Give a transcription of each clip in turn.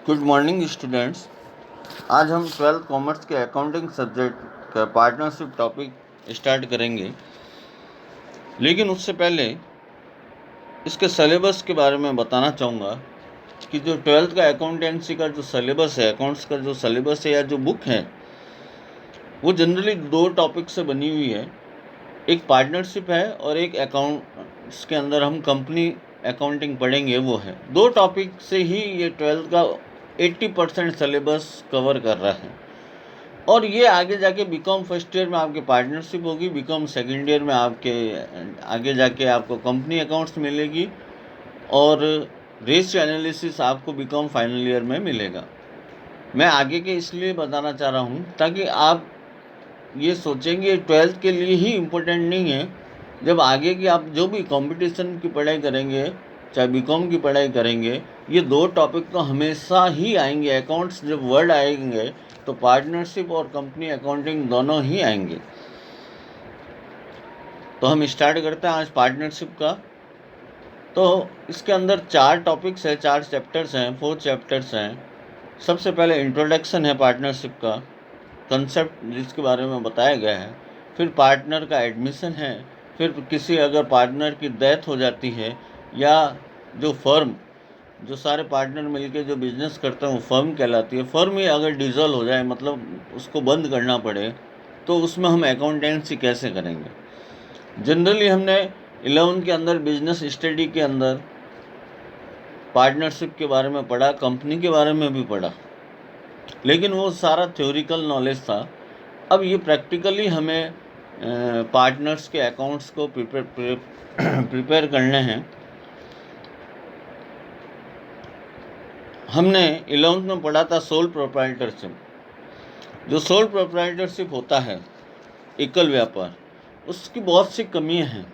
Good morning students. आज हम 12th commerce के अकाउंटिंग सब्जेक्ट का पार्टनरशिप टॉपिक स्टार्ट करेंगे, लेकिन उससे पहले इसके सिलेबस के बारे में बताना चाहूँगा कि जो 12th का अकाउंटेंसी का जो सिलेबस है, अकाउंट्स का जो सिलेबस है या जो बुक है, वो जनरली दो टॉपिक से बनी हुई है। एक पार्टनरशिप है और एक अकाउंट्स के अंदर हम कंपनी अकाउंटिंग पढ़ेंगे, वो है। दो टॉपिक से ही ये 12th का 80% सिलेबस कवर कर रहा है। और ये आगे जाके बीकॉम फर्स्ट ईयर में आपके पार्टनरशिप होगी, बीकॉम सेकेंड ईयर में आपके आगे जाके आपको कंपनी अकाउंट्स मिलेगी, और रेशियो एनालिसिस आपको बीकॉम फाइनल ईयर में मिलेगा। मैं आगे के इसलिए बताना चाह रहा हूँ ताकि आप ये सोचेंगे 12th के लिए ही इम्पोर्टेंट नहीं है। जब आगे की आप जो भी कंपटीशन की पढ़ाई करेंगे, चाहे बीकॉम की पढ़ाई करेंगे, ये दो टॉपिक तो हमेशा ही आएंगे। अकाउंट्स जब वर्ड आएंगे तो पार्टनरशिप और कंपनी अकाउंटिंग दोनों ही आएंगे। तो हम स्टार्ट करते हैं आज पार्टनरशिप का। तो इसके अंदर 4 टॉपिक्स हैं, 4 चैप्टर्स हैं, 4 चैप्टर्स हैं। सबसे पहले इंट्रोडक्शन है पार्टनरशिप का, कंसेप्ट जिसके बारे में बताया गया है। फिर पार्टनर का एडमिशन है। फिर किसी अगर पार्टनर की डेथ हो जाती है, या जो फर्म, जो सारे पार्टनर मिलके जो बिजनेस करते हैं वो फर्म कहलाती है। फर्म ही अगर डिसॉल्व हो जाए, मतलब उसको बंद करना पड़े, तो उसमें हम अकाउंटेंसी कैसे करेंगे। जनरली हमने 11 के अंदर बिजनेस स्टडी के अंदर पार्टनरशिप के बारे में पढ़ा, कंपनी के बारे में भी पढ़ा, लेकिन वो सारा थ्योरिकल नॉलेज था। अब ये प्रैक्टिकली हमें पार्टनर्स के अकाउंट्स को प्रिपेयर करने हैं। हमने 11th में पढ़ा था सोल प्रोप्राइटरशिप। जो सोल प्रोप्राइटरशिप होता है, एकल व्यापार, उसकी बहुत सी कमियां हैं।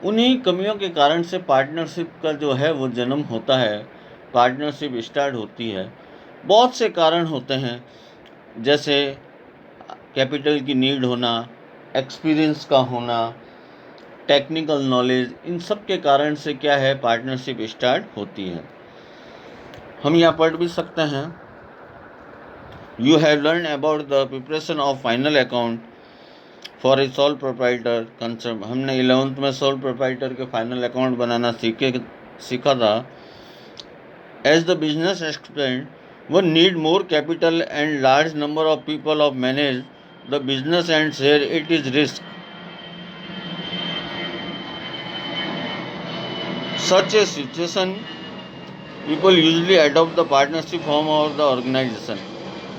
उन्हीं कमियों के कारण से पार्टनरशिप का जो है वो जन्म होता है, पार्टनरशिप स्टार्ट होती है। बहुत से कारण होते हैं, जैसे कैपिटल की नीड होना, एक्सपीरियंस का होना, टेक्निकल नॉलेज। इन सब के कारण से क्या है, पार्टनरशिप स्टार्ट होती है। हम यहाँ पढ़ भी सकते हैं, you have learn about the preparation of final account for a sole proprietor concept. हमने 11th में सोल प्रोप्राइटर के फाइनल अकाउंट बनाना सीखा था। As the business expand, one need more capital and large number of people of manage the business and share it is risk. Such a situation, people usually adopt the partnership form or the organization.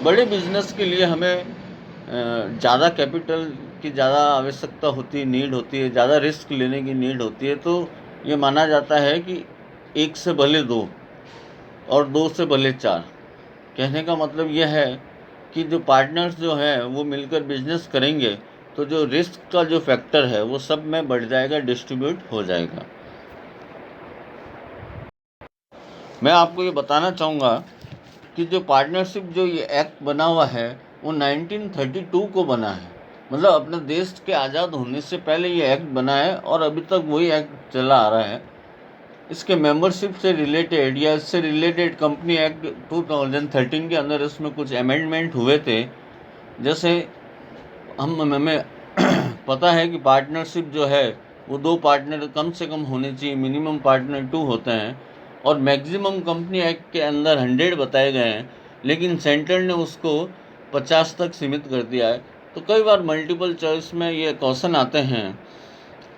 बड़े business के लिए हमें ज़्यादा capital की ज़्यादा आवश्यकता होती है, नीड होती है, ज़्यादा रिस्क लेने की नीड होती है। तो ये माना जाता है कि एक से भले दो और दो से भले चार। कहने का मतलब यह है कि जो पार्टनर्स जो हैं वो मिलकर बिजनेस करेंगे तो जो रिस्क का जो फैक्टर है वो सब में बढ़ जाएगा, डिस्ट्रीब्यूट हो जाएगा। मैं आपको ये बताना चाहूँगा कि जो पार्टनरशिप जो ये एक्ट बना हुआ है वो 1932 को बना है। मतलब अपने देश के आज़ाद होने से पहले ये एक्ट बना है और अभी तक वही एक्ट चला आ रहा है। इसके मेंबरशिप से रिलेटेड या इससे रिलेटेड कंपनी एक्ट 2013 के अंदर इसमें कुछ अमेंडमेंट हुए थे। जैसे हमें पता है कि पार्टनरशिप जो है वो 2 पार्टनर कम से कम होने चाहिए, मिनिमम पार्टनर 2 होते हैं, और मैक्सिमम कंपनी एक्ट के अंदर 100 बताए गए हैं, लेकिन सेंटर ने उसको 50 तक सीमित कर दिया है। तो कई बार मल्टीपल चॉइस में ये क्वेश्चन आते हैं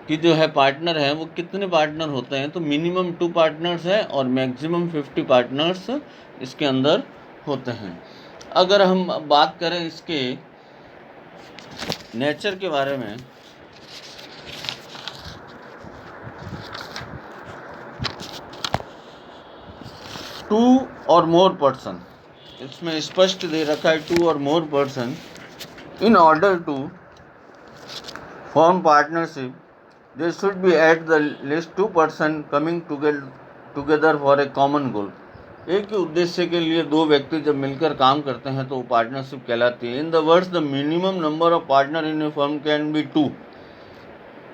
कि जो है पार्टनर है वो कितने पार्टनर होते हैं। तो मिनिमम 2 पार्टनर्स हैं और मैक्सिमम 50 पार्टनर्स इसके अंदर होते हैं। अगर हम बात करें इसके नेचर के बारे में, टू और मोर पर्सन, इसमें स्पष्ट दे रखा है, 2 और more person in order to form partnership they should be at the least 2 person coming together for a common goal. एक ही उद्देश्य के लिए 2 व्यक्ति जब मिलकर काम करते हैं तो वो पार्टनरशिप कहलाती है। In the words the minimum number of partner in A firm can be 2,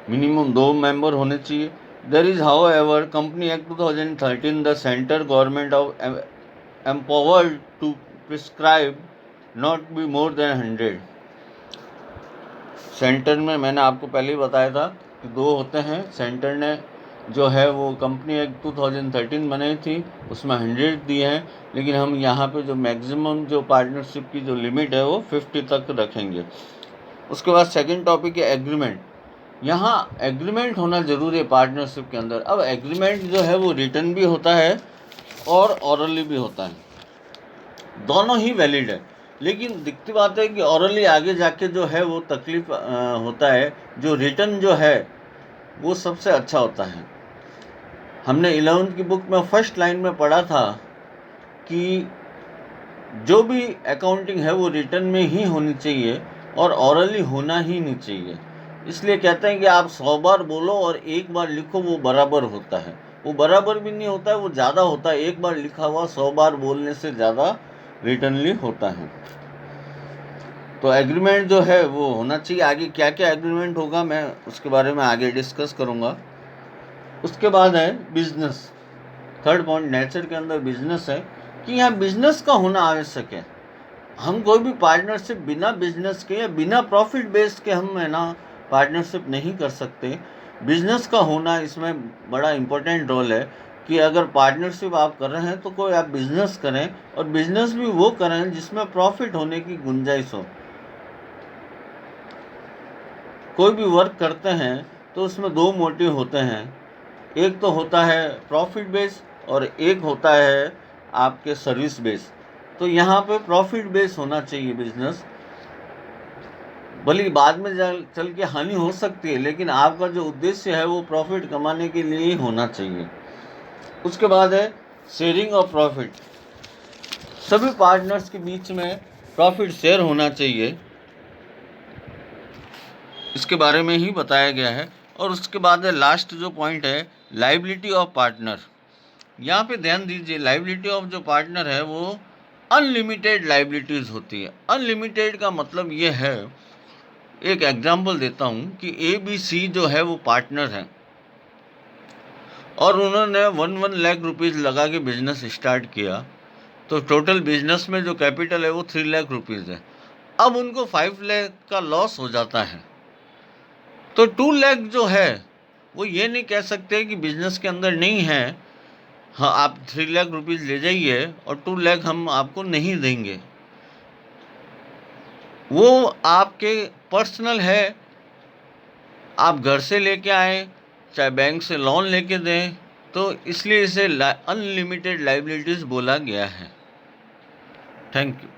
minimum 2 member होने चाहिए। There is, however, Company Act 2013, the central government of empowered to prescribe not be more than 100। Centre में मैंने आपको पहले ही बताया था कि 2 होते हैं। सेंटर ने जो है वो कंपनी एक 2013 बनाई थी, उसमें 100 दिए हैं, लेकिन हम यहाँ पे जो मैक्सिमम जो पार्टनरशिप की जो लिमिट है वो 50 तक रखेंगे। उसके बाद सेकंड टॉपिक है एग्रीमेंट। यहाँ एग्रीमेंट होना ज़रूरी है पार्टनरशिप के अंदर। अब एग्रीमेंट जो है वो रिटन भी होता है और ऑरली भी होता है, दोनों ही वैलिड है। लेकिन दिखती बात है कि ऑरली आगे जाके जो है वो तकलीफ होता है, जो रिटन जो है वो सबसे अच्छा होता है। हमने 11th की बुक में फर्स्ट लाइन में पढ़ा था कि जो भी अकाउंटिंग है वो रिटन में ही होनी चाहिए और ऑरली होना ही नहीं चाहिए। इसलिए कहते हैं कि आप 100 बार बोलो और 1 बार लिखो, वो बराबर होता है। वो बराबर भी नहीं होता है, वो ज़्यादा होता है। 1 बार लिखा हुआ 100 बार बोलने से ज़्यादा रिटनली होता है। तो एग्रीमेंट जो है वो होना चाहिए। आगे क्या क्या एग्रीमेंट होगा मैं उसके बारे में आगे डिस्कस करूँगा। उसके बाद है बिजनेस। थर्ड पॉइंट नेचर के अंदर बिजनेस है कि यहाँ बिजनेस का होना आवश्यक है। हम कोई भी पार्टनरशिप बिना बिजनेस के या बिना प्रॉफिट बेस के हम है ना पार्टनरशिप नहीं कर सकते। बिजनेस का होना इसमें बड़ा इम्पोर्टेंट रोल है कि अगर पार्टनरशिप आप कर रहे हैं तो कोई आप बिजनेस करें, और बिजनेस भी वो करें जिसमें प्रॉफिट होने की गुंजाइश हो। कोई भी वर्क करते हैं तो उसमें 2 मोटिव होते हैं, एक तो होता है प्रॉफिट बेस और एक होता है आपके सर्विस बेस। तो यहाँ पे प्रॉफिट बेस होना चाहिए बिजनेस। भले बाद में चल के हानि हो सकती है, लेकिन आपका जो उद्देश्य है वो प्रॉफिट कमाने के लिए ही होना चाहिए। उसके बाद है शेयरिंग ऑफ प्रॉफिट। सभी पार्टनर्स के बीच में प्रॉफिट शेयर होना चाहिए, इसके बारे में ही बताया गया है। और उसके बाद है लास्ट जो पॉइंट है लायबिलिटी ऑफ पार्टनर। यहाँ पे ध्यान दीजिए, लायबिलिटी ऑफ जो पार्टनर है वो अनलिमिटेड लायबिलिटीज़ होती है। अनलिमिटेड का मतलब ये है, एक एग्जांपल देता हूँ कि ABC जो है वो पार्टनर है और उन्होंने 1 लाख रुपीज़ लगा के बिजनेस स्टार्ट किया, तो टोटल बिजनेस में जो कैपिटल है वो 3 लाख रुपीज़ है। अब उनको 5 लाख का लॉस हो जाता है, तो 2 लाख जो है वो ये नहीं कह सकते कि बिजनेस के अंदर नहीं है, हाँ आप 3 लाख रुपीज़ ले जाइए और 2 लाख हम आपको नहीं देंगे। वो आपके पर्सनल है, आप घर से लेके आए चाहे बैंक से लोन लेके दें, तो इसलिए इसे अनलिमिटेड लायबिलिटीज़ बोला गया है। Thank you.